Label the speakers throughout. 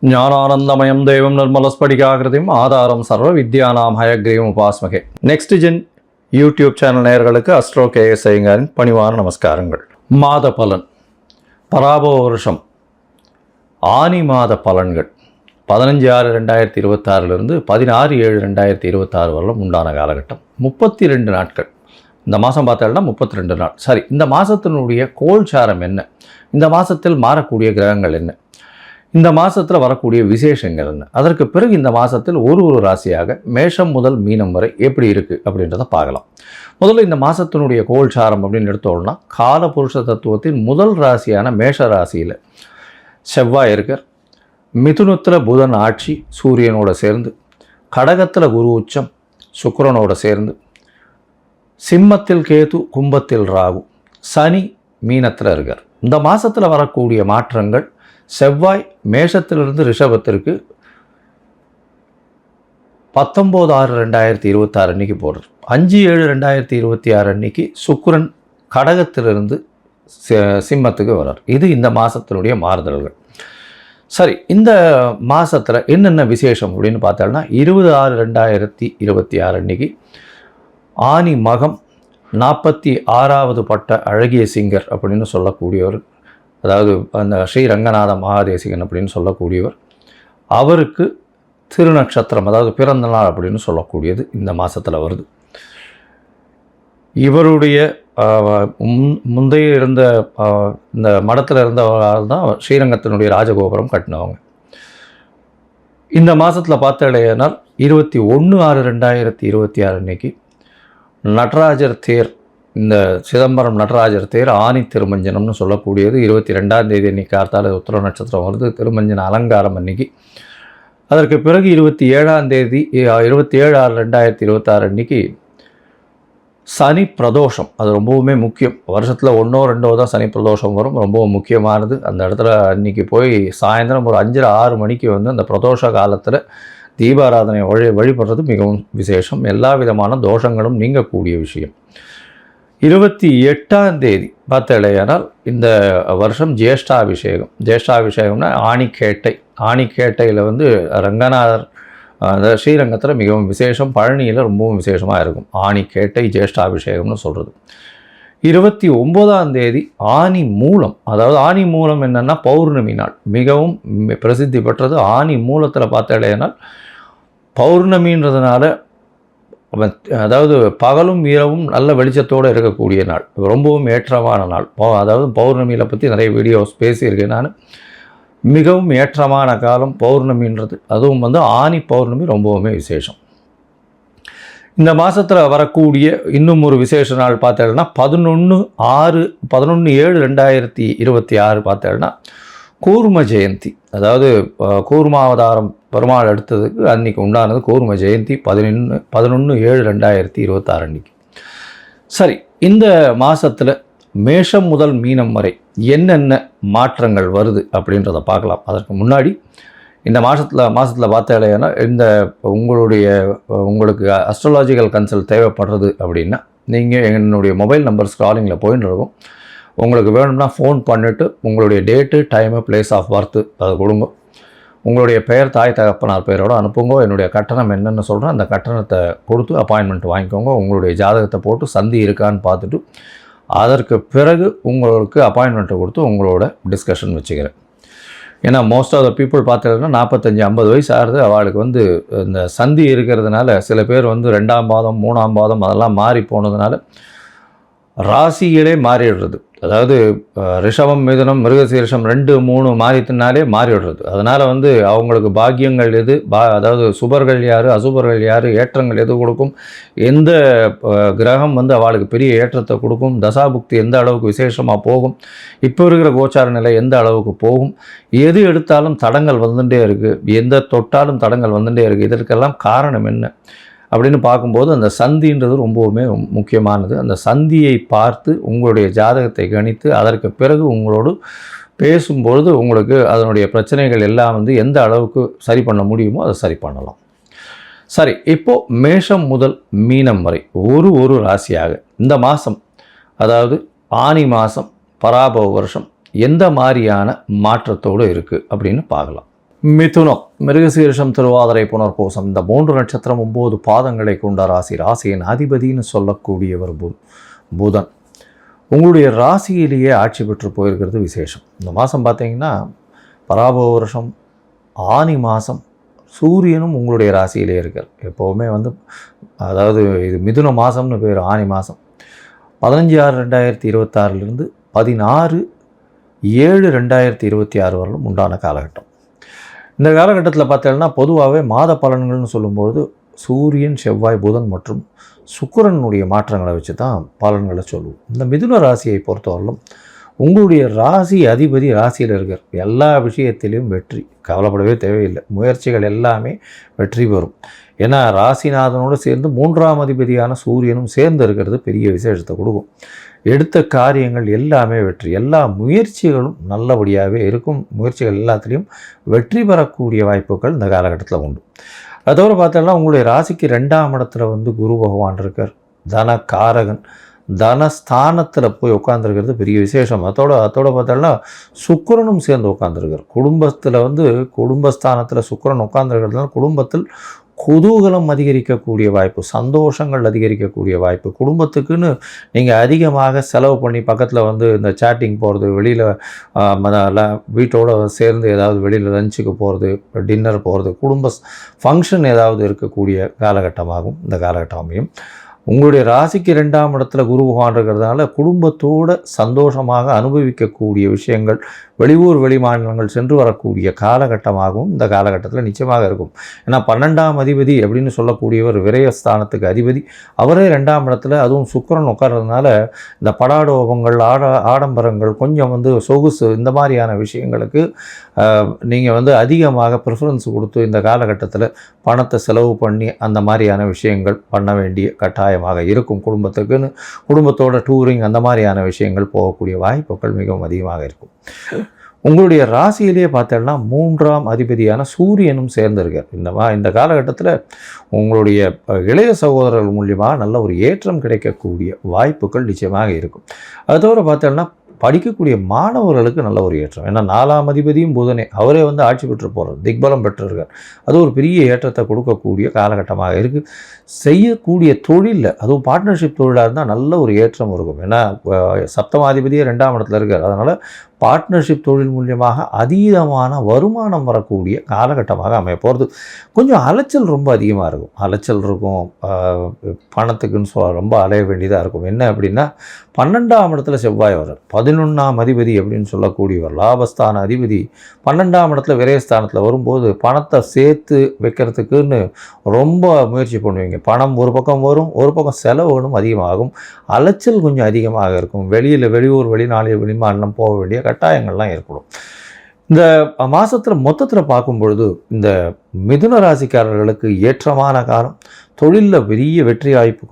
Speaker 1: ஞானானந்தமயம் தேவம் நிர்மலஸ்படிகாகிருதியும் ஆதாரம் சர்வ வித்யானாம் ஹயக்ரீவம் உபாஸ்மகே. நெக்ஸ்ட் ஜென் யூடியூப் சேனல் நேயர்களுக்கு அஸ்ட்ரோ கேஎஸ் ஐயங்காரின் பணிவான நமஸ்காரங்கள். மாத பலன், பராபவ வருஷம் ஆனி மாத பலன்கள் 15/6/2026 16/7/2026 வரலும் உண்டான காலகட்டம் 32 நாட்கள். இந்த மாதம் பார்த்தோம்னா 32 நாள். சரி, இந்த மாதத்தினுடைய கோல்சாரம் என்ன, இந்த மாதத்தில் மாறக்கூடிய கிரகங்கள் என்ன, இந்த மாதத்தில் வரக்கூடிய விசேஷங்கள் என்ன, அதற்கு பிறகு இந்த மாதத்தில் ஒரு ராசியாக மேஷம் முதல் மீனம் வரை எப்படி இருக்குது அப்படின்றத பார்க்கலாம். முதல்ல இந்த மாதத்தினுடைய கோல்சாரம் அப்படின்னு எடுத்தோம்னா, காலபுருஷ தத்துவத்தின் முதல் ராசியான மேஷ ராசியில் செவ்வாய் இருக்கார். மிதுனத்தில் புதன் ஆட்சி சூரியனோட சேர்ந்து, கடகத்தில் குரு உச்சம் சுக்கிரனோட சேர்ந்து, சிம்மத்தில் கேது, கும்பத்தில் ராகு, சனி மீனத்தில் இருக்கார். இந்த மாதத்தில் வரக்கூடிய மாற்றங்கள், செவ்வாய் மேஷத்திலிருந்து ரிஷபத்திற்கு 19/6/2026 அன்னைக்கு போடுறார். 5/7/2026 அன்னைக்கு சுக்கிரன் கடகத்திலிருந்து சிம்மத்துக்கு வர்றார். இது இந்த மாதத்தினுடைய மாறுதல்கள். சரி, இந்த மாதத்தில் என்னென்ன விசேஷம் அப்படின்னு பார்த்தோம்னா, 20/6/2026 அன்னைக்கு ஆனி மகம் 46வது பட்ட அழகிய சிங்கர் அப்படின்னு சொல்லக்கூடியவர், அதாவது அந்த ஸ்ரீரங்கநாத மகாதேசிகன் அப்படின்னு சொல்லக்கூடியவர், அவருக்கு திருநட்சத்திரம் அதாவது பிறந்த நாள் அப்படின்னு சொல்லக்கூடியது இந்த மாதத்தில் வருது. இவருடைய முந்தைய இருந்த இந்த மடத்தில் இருந்தவர்கள் தான் ஸ்ரீரங்கத்தினுடைய ராஜகோபுரம் கட்டினவங்க. இந்த மாதத்தில் பார்த்தடையினால் 21/6/2026 அன்னைக்கு நடராஜர் தேர், இந்த சிதம்பரம் நடராஜர் தேர் ஆனி திருமஞ்சனம்னு சொல்லக்கூடியது 22ஆம் தேதி அன்றைக்கி கார்த்தால உத்திர நட்சத்திரம் வருது. திருமஞ்சன அலங்காரம் அன்னைக்கு. அதற்கு பிறகு 27ஆம் தேதி 27/6/2026 அன்னைக்கு சனி பிரதோஷம். அது ரொம்பவுமே முக்கியம். வருஷத்தில் 1ஓ 2ஓ தான் சனி பிரதோஷம் வரும். ரொம்பவும் முக்கியமானது. அந்த இடத்துல அன்றைக்கி போய் சாயந்தரம் ஒரு 5:30-6 மணிக்கு வந்து அந்த பிரதோஷ காலத்தில் தீபாராதனை வழிபடுறது மிகவும் விசேஷம். எல்லா விதமான தோஷங்களும் நீங்கக்கூடிய விஷயம். 28ஆம் தேதி பார்த்தடையானால் இந்த வருஷம் ஜேஷ்டாபிஷேகம். ஜேஷ்டாபிஷேகம்னா ஆணிக்கேட்டை. ஆணிக்கேட்டையில் வந்து ரங்கநாதர் அந்த ஸ்ரீரங்கத்தில் மிகவும் விசேஷம். பழனியில் ரொம்பவும் விசேஷமாக இருக்கும். ஆணிக்கேட்டை ஜேஷ்டாபிஷேகம்னு சொல்கிறது. 29ஆம் தேதி ஆனி மூலம். அதாவது ஆனி மூலம் என்னென்னா பௌர்ணமி நாள். மிகவும் பிரசித்தி பெற்றது. ஆனி மூலத்தில் பார்த்தடையானால் பௌர்ணமின்றதுனால, அதாவது பகலும் இரவும் நல்ல வெளிச்சத்தோடு இருக்கக்கூடிய நாள், ரொம்பவும் ஏற்றமான நாள். அதாவது பௌர்ணமியில் பற்றி நிறைய வீடியோஸ் பேசியிருக்கேன் நான். மிகவும் ஏற்றமான காலம் பௌர்ணமின்றது. அதுவும் வந்து ஆனி பௌர்ணமி ரொம்பவுமே விசேஷம். இந்த மாதத்தில் வரக்கூடிய இன்னும் ஒரு விசேஷ நாள் பார்த்தேன்னா 11/7/2026 பார்த்தேன்னா கூர்ம ஜெயந்தி. அதாவது கூர்மாவதாரம் பெருமாள் எடுத்ததுக்கு அன்றைக்கி உண்டானது கூர்ம ஜெயந்தி 11/7/2026 அன்றைக்கி. சரி, இந்த மாதத்தில் மேஷம் முதல் மீனம் வரை என்னென்ன மாற்றங்கள் வருது அப்படின்றத பார்க்கலாம். அதற்கு முன்னாடி இந்த மாதத்தில் பார்த்தேன்னா, இந்த உங்களுக்கு அஸ்ட்ராலாஜிக்கல் கன்சல்ட் தேவைப்படுறது அப்படின்னா, நீங்கள் என்னுடைய மொபைல் நம்பர் ஸ்க்ராலிங்கில் போயின்னு இருக்கும். உங்களுக்கு வேணும்னா ஃபோன் பண்ணிவிட்டு உங்களுடைய date, time, place of birth அதை கொடுங்க. உங்களுடைய பெயர், தாய் தகப்பனார் பெயரோடு அனுப்புங்க. என்னுடைய கட்டணம் என்னென்னு சொல்கிறேன், அந்த கட்டணத்தை கொடுத்து அப்பாயின்மெண்ட் வாங்கிக்கோங்க. உங்களுடைய ஜாதகத்தை போட்டு சந்தி இருக்கான்னு பார்த்துட்டு அதற்கு பிறகு உங்களுக்கு அப்பாயின்மெண்ட்டை கொடுத்து உங்களோட டிஸ்கஷன் வச்சுக்கிறேன். ஏன்னா மோஸ்ட் ஆஃப் த பீப்புள் பார்த்தீங்கன்னா 45-50 வயசு ஆகிறது. அவளுக்கு வந்து இந்த சந்தி இருக்கிறதுனால சில பேர் வந்து 2ஆம் பாதம் 3ஆம் பாதம் அதெல்லாம் மாறி போனதுனால ராசிகளே மாறிடுறது. அதாவது ரிஷபம், மிதுனம், மிருகசீரிஷம் 2, 3 மாறித்தினாலே மாறிடுறது. அதனால் வந்து அவங்களுக்கு பாக்கியங்கள் எது, அதாவது சுபர்கள் யார், அசுபர்கள் யார், ஏற்றங்கள் எது கொடுக்கும், எந்த கிரகம் வந்து அவளுக்கு பெரிய ஏற்றத்தை கொடுக்கும், தசாபுக்தி எந்த அளவுக்கு விசேஷமாக போகும், இப்போ இருக்கிற கோச்சார நிலை எந்த அளவுக்கு போகும், எது எடுத்தாலும் தடங்கள் வந்துட்டே இருக்குது, எந்த தொட்டாலும் தடங்கள் வந்துட்டே இருக்குது. இதற்கெல்லாம் காரணம் என்ன அப்படின்னு பார்க்கும்போது அந்த சந்தின்றது ரொம்பவுமே முக்கியமானது. அந்த சந்தியை பார்த்து உங்களுடைய ஜாதகத்தை கணித்து அதற்கு பிறகு உங்களோடு பேசும்பொழுது உங்களுக்கு அதனுடைய பிரச்சனைகள் எல்லாம் வந்து எந்த அளவுக்கு சரி பண்ண முடியுமோ அதை சரி பண்ணலாம். சரி, இப்போது மேஷம் முதல் மீனம் வரை ஒரு ராசியாக இந்த மாதம், அதாவது ஆனி மாதம் பராபவ வருஷம் எந்த மாதிரியான மாற்றத்தோடு இருக்குது அப்படின்னு பார்க்கலாம். மிதுனம், மிருகசீரிஷம், திருவாதிரை, புனர்பூசம் இந்த 3 நட்சத்திரம் 9 பாதங்களை கொண்ட ராசி. ராசியின் அதிபதினு சொல்லக்கூடியவர் புதன் உங்களுடைய ராசியிலேயே ஆட்சி பெற்று போயிருக்கிறது விசேஷம். இந்த மாதம் பார்த்தீங்கன்னா பராபவ வருஷம் ஆனி மாதம் சூரியனும் உங்களுடைய ராசியிலே இருக்கார். எப்போவுமே அதாவது இது மிதுன மாதம்னு பேர். ஆனி மாதம் 15/6/2026 16/7/2026 வரலும் உண்டான காலகட்டம். இந்த காலகட்டத்தில் பார்த்தீங்கன்னா பொதுவாகவே மாத பலன்கள்னு சொல்லும்பொழுது சூரியன், செவ்வாய், புதன் மற்றும் சுக்கிரனுடைய மாற்றங்களை வச்சு தான் பலன்களை சொல்லுவோம். இந்த மிதுன ராசியை பொறுத்தவரையிலும் உங்களுடைய ராசி அதிபதி ராசியில் இருக்கார். எல்லா விஷயத்திலையும் வெற்றி, கவலைப்படவே தேவையில்லை. முயற்சிகள் எல்லாமே வெற்றி பெறும். ஏன்னா ராசிநாதனோடு சேர்ந்து 3ஆம் அதிபதியான சூரியனும் சேர்ந்து இருக்கிறது பெரிய விசேஷத்தை கொடுக்கும். எடுத்த காரியங்கள் எல்லாமே வெற்றி, எல்லா முயற்சிகளும் நல்லபடியாகவே இருக்கும். முயற்சிகள் எல்லாத்துலேயும் வெற்றி பெறக்கூடிய வாய்ப்புகள் இந்த காலகட்டத்தில் உண்டு. அதோடு பார்த்தோம்னா உங்களுடைய ராசிக்கு 2ஆம் இடத்துல குரு பகவான் இருக்கார். தன காரகன் தனஸ்தானத்தில் போய் உட்காந்துருக்கிறது பெரிய விசேஷம். அதோட பார்த்தோம்னா சுக்கிரனும் சேர்ந்து உட்காந்துருக்கார். குடும்பத்தில் குடும்பஸ்தானத்தில் சுக்கிரன் உட்காந்துருக்கிறதுனால குடும்பத்தில் குதூகலம் அதிகரிக்கக்கூடிய வாய்ப்பு, சந்தோஷங்கள் அதிகரிக்கக்கூடிய வாய்ப்பு. குடும்பத்துக்குன்னு நீங்கள் அதிகமாக செலவு பண்ணி பக்கத்தில் இந்த சேட்டிங் போகிறது, வெளியில் வீட்டோடு சேர்ந்து ஏதாவது வெளியில் லஞ்சுக்கு போகிறது, டின்னர் போகிறது, குடும்ப ஃபங்க்ஷன் ஏதாவது இருக்கக்கூடிய காலகட்டமாகும் இந்த காலகட்டம் அமையும். உங்களுடைய ராசிக்கு 2ஆம் இடத்துல குரு பகவான் இருக்கிறதுனால குடும்பத்தோடு சந்தோஷமாக அனுபவிக்கக்கூடிய விஷயங்கள், வெளியூர் வெளிமாநிலங்கள் சென்று வரக்கூடிய காலகட்டமாகவும் இந்த காலகட்டத்தில் நிச்சயமாக இருக்கும். ஏன்னா 12ஆம் அதிபதி அப்படின்னு சொல்லக்கூடியவர் விரயஸ்தானத்துக்கு அதிபதி. அவரே 2ஆம் இடத்துல, அதுவும் சுக்கிரன் உட்கார்றதுனால இந்த படாடோபங்கள், ஆடம்பரங்கள், கொஞ்சம் சொகுசு இந்த மாதிரியான விஷயங்களுக்கு நீங்கள் அதிகமாக ப்ரிஃபரன்ஸ் கொடுத்து இந்த காலகட்டத்தில் பணத்தை செலவு பண்ணி அந்த மாதிரியான விஷயங்கள் பண்ண வேண்டிய கட்டாயமாக இருக்கும். குடும்பத்தோட டூரிங் அந்த மாதிரியான விஷயங்கள் போகக்கூடிய வாய்ப்புகள் மிகவும் அதிகமாக இருக்கும். உங்களுடைய ராசியிலேயே பார்த்தோம்னா 3ஆம் அதிபதியான சூரியனும் சேர்ந்திருக்கார். இந்த காலகட்டத்தில் உங்களுடைய இளைய சகோதரர்கள் மூலியமாக நல்ல ஒரு ஏற்றம் கிடைக்கக்கூடிய வாய்ப்புகள் நிச்சயமாக இருக்கும். அதோடு பார்த்தோம்னா படிக்கக்கூடிய மாணவர்களுக்கு நல்ல ஒரு ஏற்றம். ஏன்னா 4ஆம் அதிபதியும் புதனே, அவரே ஆட்சி பெற்று போகிறார், திக்பலம் பெற்றிருக்கார். அது ஒரு பெரிய ஏற்றத்தை கொடுக்கக்கூடிய காலகட்டமாக இருக்குது. செய்யக்கூடிய தொழிலில், அதுவும் பார்ட்னர்ஷிப் தொழிலாக இருந்தால் நல்ல ஒரு ஏற்றம் இருக்கும். ஏன்னா 7ஆம் 2ஆம் இடத்துல இருக்கார். அதனால் பார்ட்னர்ஷிப் தொழில் மூலியமாக அதீதமான வருமானம் வரக்கூடிய காலகட்டமாக அமைய போகிறது. கொஞ்சம் அலைச்சல் ரொம்ப அதிகமாக இருக்கும். அலைச்சல் இருக்கும், பணத்துக்குன்னு ரொம்ப அலைய வேண்டியதாக இருக்கும். என்ன அப்படின்னா 12ஆம் இடத்துல செவ்வாய் வர்றார். 11ஆம் அதிபதி அப்படின்னு சொல்லக்கூடியவர், லாபஸ்தான அதிபதி 12ஆம் இடத்துல விரயஸ்தானத்தில் வரும்போது பணத்தை சேர்த்து வைக்கிறதுக்குன்னு ரொம்ப முயற்சி பண்ணுவீங்க. பணம் ஒரு பக்கம் வரும், ஒரு பக்கம் செலவுகளும் அதிகமாகும். அலைச்சல் கொஞ்சம் அதிகமாக இருக்கும். வெளியூர் வெளிநாடு வெளிமாநிலம் போக வேண்டிய கட்டாயங்கள்லாம் ஏற்படும். இந்த மாதத்தில் மொத்தத்தில் பார்க்கும் பொழுது இந்த மிதுன ராசிக்காரர்களுக்கு ஏற்றமான காலம். தொழிலில் பெரிய வெற்றி வாய்ப்பு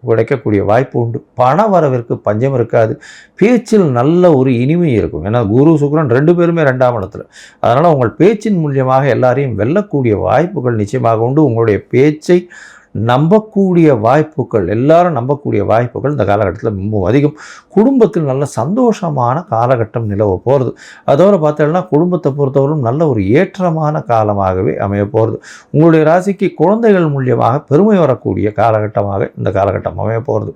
Speaker 1: கிடைக்கக்கூடிய வாய்ப்பு உண்டு. பண வரவிற்கு பஞ்சம் இருக்காது. பேச்சில் நல்ல ஒரு இனிமை இருக்கும். ஏன்னா குரு சுக்கிரன் 2 பேருமே 2ஆம் இடத்துல. அதனால் உங்கள் பேச்சின் மூலியமாக எல்லாரையும் வெல்லக்கூடிய வாய்ப்புகள் நிச்சயமாக உண்டு. உங்களுடைய பேச்சை நம்பக்கூடிய வாய்ப்புகள், எல்லாரும் நம்பக்கூடிய வாய்ப்புகள் இந்த காலகட்டத்தில் ரொம்ப அதிகம். குடும்பத்தில் நல்ல சந்தோஷமான காலகட்டம் நிலவ போகிறது. அதோடு பார்த்தோம்னா குடும்பத்தை பொறுத்தவரைக்கும் நல்ல ஒரு ஏற்றமான காலமாகவே அமைய போகிறது. உங்களுடைய ராசிக்கு குழந்தைகள் மூலியமாக பெருமை வரக்கூடிய காலகட்டமாக இந்த காலகட்டம் அமைய போகிறது.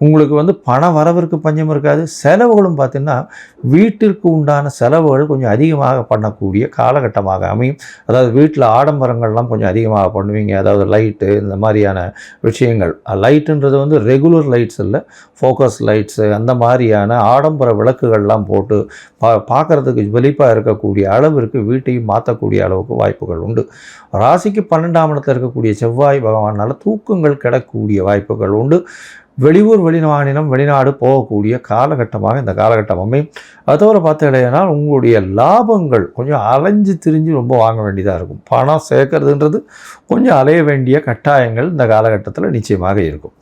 Speaker 1: உங்களுக்கு பண வரவிற்கு பஞ்சம் இருக்காது. செலவுகளும் பார்த்திங்கன்னா வீட்டிற்கு உண்டான செலவுகள் கொஞ்சம் அதிகமாக பண்ணக்கூடிய காலகட்டமாக அமையும். அதாவது வீட்டில் ஆடம்பரங்கள்லாம் கொஞ்சம் அதிகமாக பண்ணுவீங்க. அதாவது லைட்டு இந்த மாதிரியான விஷயங்கள். லைட்டுன்றது ரெகுலர் லைட்ஸ் இல்லை, ஃபோக்கஸ் லைட்ஸு அந்த மாதிரியான ஆடம்பர விளக்குகள்லாம் போட்டு பார்க்குறதுக்கு வெளிப்பாக இருக்கக்கூடிய அளவிற்கு வீட்டையும் மாற்றக்கூடிய அளவுக்கு வாய்ப்புகள் உண்டு. ராசிக்கு 12ஆம் இடத்துல இருக்கக்கூடிய செவ்வாய் பகவானால் தூக்கங்கள் கிடக்கூடிய வாய்ப்புகள் உண்டு. வெளியூர் வெளிமாநிலம் வெளிநாடு போகக்கூடிய காலகட்டமாக இந்த காலகட்டம் அமையும். அதோடு பார்த்தீங்கன்னா உங்களுடைய லாபங்கள் கொஞ்சம் அலைஞ்சு திரிஞ்சு ரொம்ப வாங்க வேண்டியதாக இருக்கும். பணம் சேர்க்கறதுன்றது கொஞ்சம் அலைய வேண்டிய கட்டாயங்கள் இந்த காலகட்டத்தில் நிச்சயமாக இருக்கும்.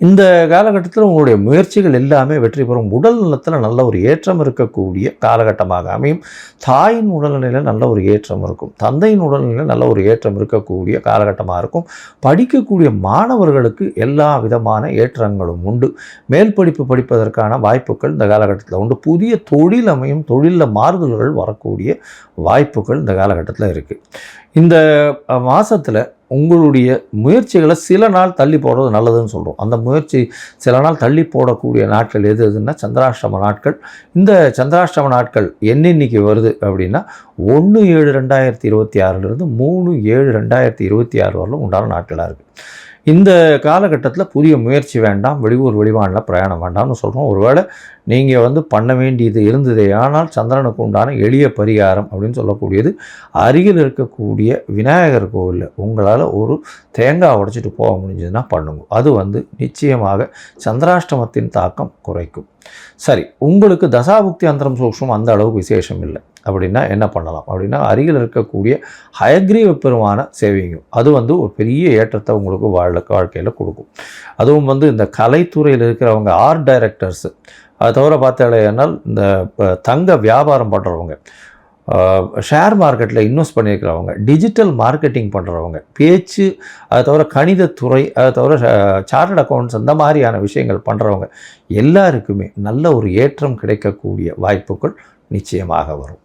Speaker 1: இந்த காலகட்டத்தில் உங்களுடைய முயற்சிகள் எல்லாமே வெற்றி பெறும். உடல் நலத்தில் நல்ல ஒரு ஏற்றம் இருக்கக்கூடிய காலகட்டமாக அமையும். தாயின் உடல்நிலையில் நல்ல ஒரு ஏற்றம் இருக்கும். தந்தையின் உடல்நிலையில் நல்ல ஒரு ஏற்றம் இருக்கக்கூடிய காலகட்டமாக இருக்கும். படிக்கக்கூடிய மாணவர்களுக்கு எல்லா விதமான ஏற்றங்களும் உண்டு. மேல் படிப்பு படிப்பதற்கான வாய்ப்புகள் இந்த காலகட்டத்தில் உண்டு. புதிய தொழில் அமையும். தொழிலில் மாறுதல்கள் வரக்கூடிய வாய்ப்புகள் இந்த காலகட்டத்தில் இருக்குது. இந்த மாதத்தில் உங்களுடைய முயற்சிகளை சில நாள் தள்ளி போடுறது நல்லதுன்னு சொல்கிறோம். அந்த முயற்சி சில நாள் தள்ளி போடக்கூடிய நாட்கள் எதுன்னா சந்திராஷ்டம நாட்கள். இந்த சந்திராஷ்டம நாட்கள் என்னென்னைக்கு வருது அப்படின்னா 1/7/2026 3/7/2026 வரலும் உண்டான நாட்களாக இருக்குது. இந்த காலகட்டத்தில் புதிய முயற்சி வேண்டாம், வெளியூர் வெளிமாநில பிரயாணம் வேண்டாம்னு சொல்கிறோம். ஒருவேளை நீங்கள் பண்ண வேண்டியது இருந்ததே ஆனால் சந்திரனுக்கு உண்டான எளிய பரிகாரம் அப்படின்னு சொல்லக்கூடியது அருகில் இருக்கக்கூடிய விநாயகர் கோவிலில் உங்களால் ஒரு தேங்காய் உடைச்சிட்டு போக முடிஞ்சதுன்னா பண்ணுங்க. அது நிச்சயமாக சந்திராஷ்டமத்தின் தாக்கம் குறைக்கும். சரி, உங்களுக்கு தசாபுக்தி அந்தரம் சூக்ஷ்மம் அந்த அளவுக்கு விசேஷம் இல்லை அப்படின்னா என்ன பண்ணலாம் அப்படின்னா, அருகில் இருக்கக்கூடிய ஹயக்ரீவ பெருமான சேவிங்கும் அது ஒரு பெரிய ஏற்றத்தை உங்களுக்கு வாழ்க்கையில் கொடுக்கும். அதுவும் இந்த கலைத்துறையில் இருக்கிறவங்க, ஆர்ட் டைரக்டர்ஸு, அதை தவிர பார்த்தாலேனால் இந்த தங்க வியாபாரம் பண்ணுறவங்க, ஷேர் மார்க்கெட்டில் இன்வெஸ்ட் பண்ணியிருக்கிறவங்க, டிஜிட்டல் மார்க்கெட்டிங் பண்ணுறவங்க, பேச்சு, அதை தவிர கணிதத்துறை, அதை தவிர சார்ட்டர்ட் அக்கௌண்ட்ஸ், அந்த மாதிரியான விஷயங்கள் பண்ணுறவங்க எல்லாருக்குமே நல்ல ஒரு ஏற்றம் கிடைக்கக்கூடிய வாய்ப்புகள் நிச்சயமாக வரும்.